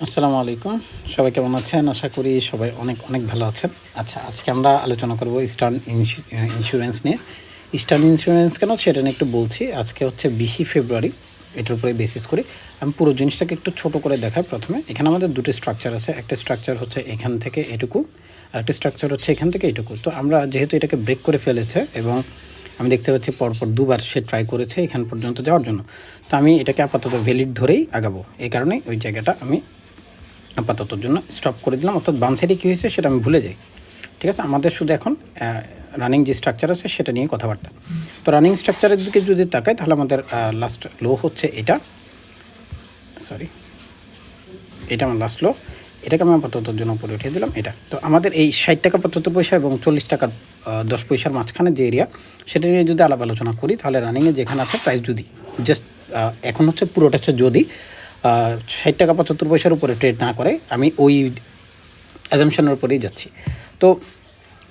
আসসালামু আলাইকুম। সবাই কেমন আছেন? আশা করি সবাই অনেক অনেক ভালো আছেন। আচ্ছা, আজকে আমরা আলোচনা করব ইস্টার্ন ইন্স্যুরেন্স নিয়ে। ইস্টার্ন ইন্স্যুরেন্স কেন সেটা নিয়ে একটু বলছি। আজকে হচ্ছে 20 ফেব্রুয়ারি, এটার উপরে বেসিস করে আমি পুরো জিনিসটাকে একটু ছোট করে দেখাই। প্রথমে এখানে আমাদের দুটো স্ট্রাকচার আছে। একটা স্ট্রাকচার হচ্ছে এখান থেকে এটুকু, আর একটা স্ট্রাকচার হচ্ছে এখান থেকে এটুকু। তো আমরা যেহেতু এটাকে ব্রেক করে ফেলেছে এবং আমি দেখতে পাচ্ছি পরপর দুবার সে ট্রাই করেছে এখান পর্যন্ত যাওয়ার জন্য, তো আমি এটাকে আপাতত ভ্যালিড ধরেই আগাবো। এই কারণেই ওই জায়গাটা আমি আপাততর জন্য স্টপ করে দিলাম। অর্থাৎ বাম সাইডে কী হয়েছে সেটা আমি ভুলে যাই। ঠিক আছে, আমাদের শুধু এখন রানিং যে স্ট্রাকচার আছে সেটা নিয়ে কথাবার্তা। তো রানিং স্ট্রাকচারের দিকে যদি তাকাই তাহলে আমাদের লাস্ট লো হচ্ছে এটা, এটা আমার লাস্ট লো। এটাকে আমি আপাততর জন্য উপরে উঠিয়ে দিলাম এটা। তো আমাদের এই 60 টাকা 75 পয়সা এবং 40 টাকার 10 পয়সার মাঝখানে যে এরিয়া, সেটা নিয়ে যদি আলাপ আলোচনা করি তাহলে রানিংয়ে যেখানে আছে প্রাইস যদি জাস্ট এখন হচ্ছে পুরোটা হচ্ছে যদি 60 টাকা 75 পয়সার উপরে ট্রেড না করে, আমি ওই অ্যাজামশনের উপরেই যাচ্ছি। তো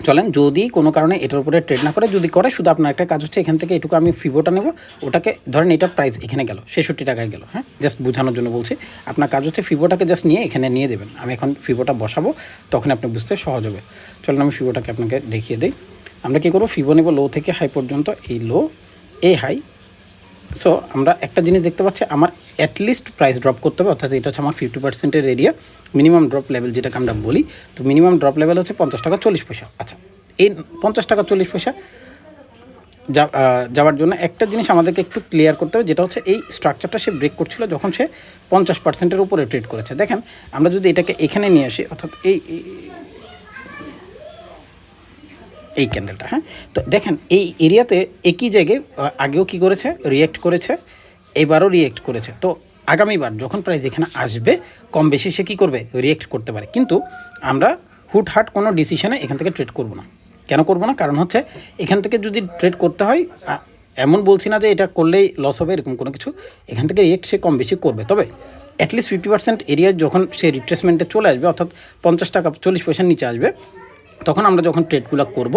চলেন, যদি কোনো কারণে এটার উপরে ট্রেড না করে, যদি করে শুধু আপনার একটা কাজ হচ্ছে এখান থেকে এটুকু আমি ফিবোটা নেব, ওটাকে ধরেন এটা প্রাইস এখানে গেল 66 টাকায় গেল, হ্যাঁ, জাস্ট বোঝানোর জন্য বলছি। আপনার কাজ হচ্ছে ফিবোটাকে জাস্ট নিয়ে এখানে নিয়ে দেবেন। আমি এখন ফিবোটা বসাবো, তখন আপনি বুঝতে সহজ হবে। চলেন আমি ফিবোটাকে আপনাকে দেখিয়ে দিই। আমরা কী করবো, ফিবো নেব লো থেকে হাই পর্যন্ত, এই লো এই হাই। সো আমরা একটা জিনিস দেখতে পাচ্ছি, আমার অ্যাটলিস্ট প্রাইস ড্রপ করতে হবে, অর্থাৎ এটা হচ্ছে আমার 50%-এর এরিয়া, মিনিমাম ড্রপ লেভেল যেটাকে আমরা বলি। তো মিনিমাম ড্রপ লেভেল হচ্ছে 50 টাকা 40 পয়সা। আচ্ছা, এই 50 টাকা 40 পয়সা যাওয়ার জন্য একটা জিনিস আমাদেরকে একটু ক্লিয়ার করতে হবে, যেটা হচ্ছে এই স্ট্রাকচারটা সে ব্রেক করছিল যখন সে 50%-এর উপরে ট্রেড করেছে। দেখেন, আমরা যদি এটাকে এখানে নিয়ে আসি, অর্থাৎ এই ক্যান্ডেলটা, হ্যাঁ, তো দেখেন এই এরিয়াতে একই জায়গায় আগেও কি করেছে, রিয়্যাক্ট করেছে, এবারও রিয়্যাক্ট করেছে। তো আগামীবার যখন প্রাইস এখানে আসবে, কম বেশি সে কী করবে, রিয়্যাক্ট করতে পারে। কিন্তু আমরা হুটহাট কোনো ডিসিশনে এখান থেকে ট্রেড করব না। কেন করব না? কারণ হচ্ছে এখান থেকে যদি ট্রেড করতে হয়, এমন বলছি না যে এটা করলেই লস হবে, এরকম কোনো কিছু। এখান থেকে রিয়্যাক্ট সে কম বেশি করবে, তবে অ্যাটলিস্ট 50% এরিয়ায় যখন সে রিট্রেসমেন্টে চলে আসবে, অর্থাৎ 50 টাকা 40 পয়সার নিচে আসবে, তখন আমরা যখন ট্রেডগুলো করব,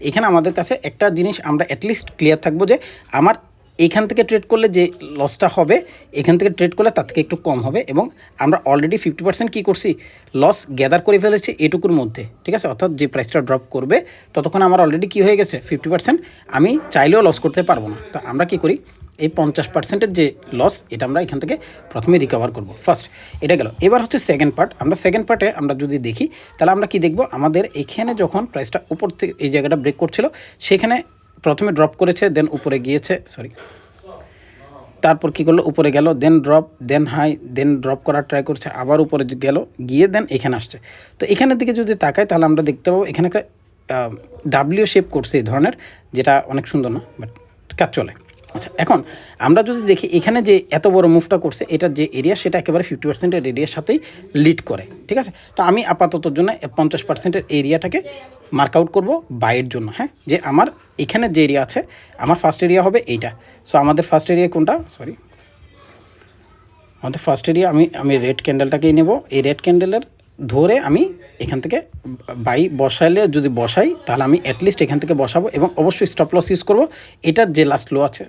এখানে আমাদের কাছে একটা জিনিস আমরা অ্যাটলিস্ট ক্লিয়ার থাকবো যে আমার এইখান থেকে ট্রেড করলে যে লসটা হবে, এখান থেকে ট্রেড করলে তার থেকে একটু কম হবে। এবং আমরা অলরেডি 50% কী করছি, লস গ্যাদার করে ফেলেছি এটুকুর মধ্যে। ঠিক আছে, অর্থাৎ যে প্রাইসটা ড্রপ করবে ততক্ষণ আমার অলরেডি কী হয়ে গেছে, 50%। আমি চাইলেও লস করতে পারবো না। তো আমরা কী করি, এই 50%-এর যে লস, এটা আমরা এখান থেকে প্রথমে রিকভার করব। ফার্স্ট এটা গেল। এবার হচ্ছে সেকেন্ড পার্ট। আমরা সেকেন্ড পার্টে আমরা যদি দেখি তাহলে আমরা কি দেখব, আমাদের এখানে যখন প্রাইসটা উপর থেকে এই জায়গাটা ব্রেক করছিল, সেখানে প্রথমে ড্রপ করেছে, দেন উপরে গিয়েছে, তারপর কী করলো, উপরে গেল, দেন ড্রপ, দেন হাই, দেন ড্রপ করার ট্রাই করছে, আবার উপরে গেল, গিয়ে দেন এখানে আসছে। তো এখানের দিকে যদি তাকাই তাহলে আমরা দেখতে পাবো এখানে একটা ডাব্লিউ শেপ করছে এই ধরনের, যেটা অনেক সুন্দর না, বাট কাজ চলে। আচ্ছা, এখন আমরা যদি দেখি এখানে যে এত বড় মুভটা করছে, এটার যে এরিয়া সেটা একেবারে 50%-এর এরিয়ার সাথেই লিড করে। ঠিক আছে, তো আমি আপাততর জন্য 50%-এর এরিয়াটাকে মার্ক আউট করবো বাইয়ের জন্য। হ্যাঁ, যে আমার এখানে যে এরিয়া আছে, আমার ফার্স্ট এরিয়া হবে এইটা। সো আমাদের ফার্স্ট এরিয়া কোনটা, আমাদের ফার্স্ট এরিয়া আমি রেড ক্যান্ডেলটাকেই নেব। এই রেড ক্যান্ডেলের ধরে আমি এখান থেকে বাই বসাইলে, যদি বসাই তাহলে আমি অ্যাটলিস্ট এখান থেকে বসাবো, এবং অবশ্যই স্টপ লস ইউজ করবো। এটার যে লাস্ট লো আছে,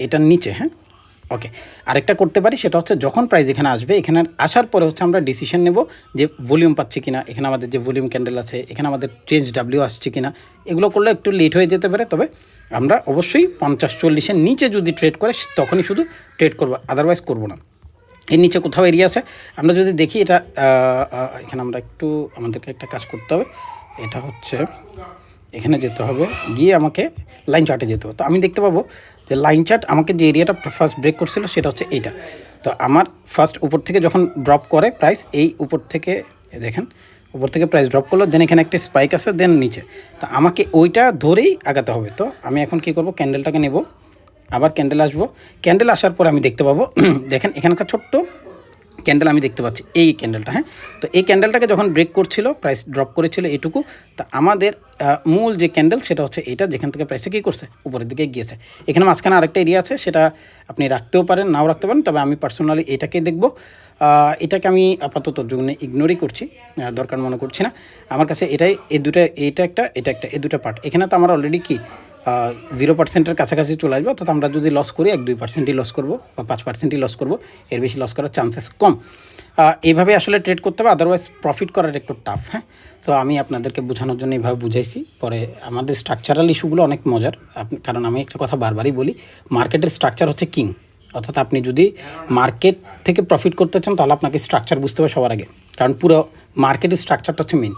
এটার নিচে, হ্যাঁ, ওকে। আরেকটা করতে পারি, সেটা হচ্ছে যখন প্রাইস এখানে আসবে, এখানে আসার পরে হচ্ছে আমরা ডিসিশন নেব যে ভলিউম পাচ্ছি কিনা, এখানে আমাদের যে ভলিউম ক্যান্ডেল আছে, এখানে আমাদের চেঞ্জ ডাব্লিউ আসছে কিনা। এগুলো করলে একটু লেট হয়ে যেতে পারে, তবে আমরা অবশ্যই 50-40-এর নিচে যদি ট্রেড করে তখনই শুধু ট্রেড করবো, আদারওয়াইজ করবো না। এর নিচে কোথাও এরিয়া আছে, আমরা যদি দেখি এটা, এখানে আমরা একটু, আমাদেরকে একটা কাজ করতে হবে, এটা হচ্ছে এখানে যেতে হবে, গিয়ে আমাকে লাইন চার্টে যেতে হবে। তো আমি দেখতে পাবো যে লাইন চার্ট আমাকে যে এরিয়াটা ফার্স্ট ব্রেক করছিল সেটা হচ্ছে এইটা। তো আমার ফার্স্ট উপর থেকে যখন ড্রপ করে প্রাইস, এই উপর থেকে দেখেন, উপর থেকে প্রাইস ড্রপ করলো, দেন এখানে একটা স্পাইক আছে, দেন নিচে। তো আমাকে ওইটা ধরেই আগাতে হবে। তো আমি এখন কী করব, ক্যান্ডেলটাকে নেব, আবার ক্যান্ডেল আসবো। ক্যান্ডেল আসার পর আমি দেখতে পাবো দেখেন এখানকার ছোট্ট ক্যান্ডেল আমি দেখতে পাচ্ছি, এই ক্যান্ডেলটা, হ্যাঁ। তো এই ক্যান্ডেলটাকে যখন ব্রেক করছিল, প্রাইস ড্রপ করেছিল এটুকু। তা আমাদের মূল যে ক্যান্ডেল সেটা হচ্ছে এটা, যেখান থেকে প্রাইসটা কী করছে, উপরের দিকে গিয়েছে। এখানে মাঝখানে আরেকটা এরিয়া আছে, সেটা আপনি রাখতেও পারেন, নাও রাখতে পারেন, তবে আমি পার্সোনালি এটাকে দেখব। এটাকে আমি আপাতত জন্য ইগনোরই করছি, দরকার মনে করছি না। আমার কাছে এটাই, এই দুটো, এটা একটা, এই দুটো পার্ট। এখানে তো আমার অলরেডি কি 0%-এর কাছাকাছি চলে আসবে, অর্থাৎ আমরা যদি লস করি 1-2%ই লস করবো বা 5%ই লস করবো, এর বেশি লস করার চান্সেস কম। এইভাবে আসলে ট্রেড করতে হবে, আদারওয়াইজ প্রফিট করার একটু টাফ। হ্যাঁ, সো আমি আপনাদেরকে বোঝানোর জন্য এইভাবে বুঝাইছি। পরে আমাদের স্ট্রাকচারাল ইস্যুগুলো অনেক মজার, কারণ আমি একটা কথা বারবারই বলি, মার্কেটের স্ট্রাকচার হচ্ছে কিং। অর্থাৎ আপনি যদি মার্কেট থেকে প্রফিট করতে চান তাহলে আপনাকে স্ট্রাকচার বুঝতে হবে সবার আগে, কারণ পুরো মার্কেটের স্ট্রাকচারটা হচ্ছে মেইন।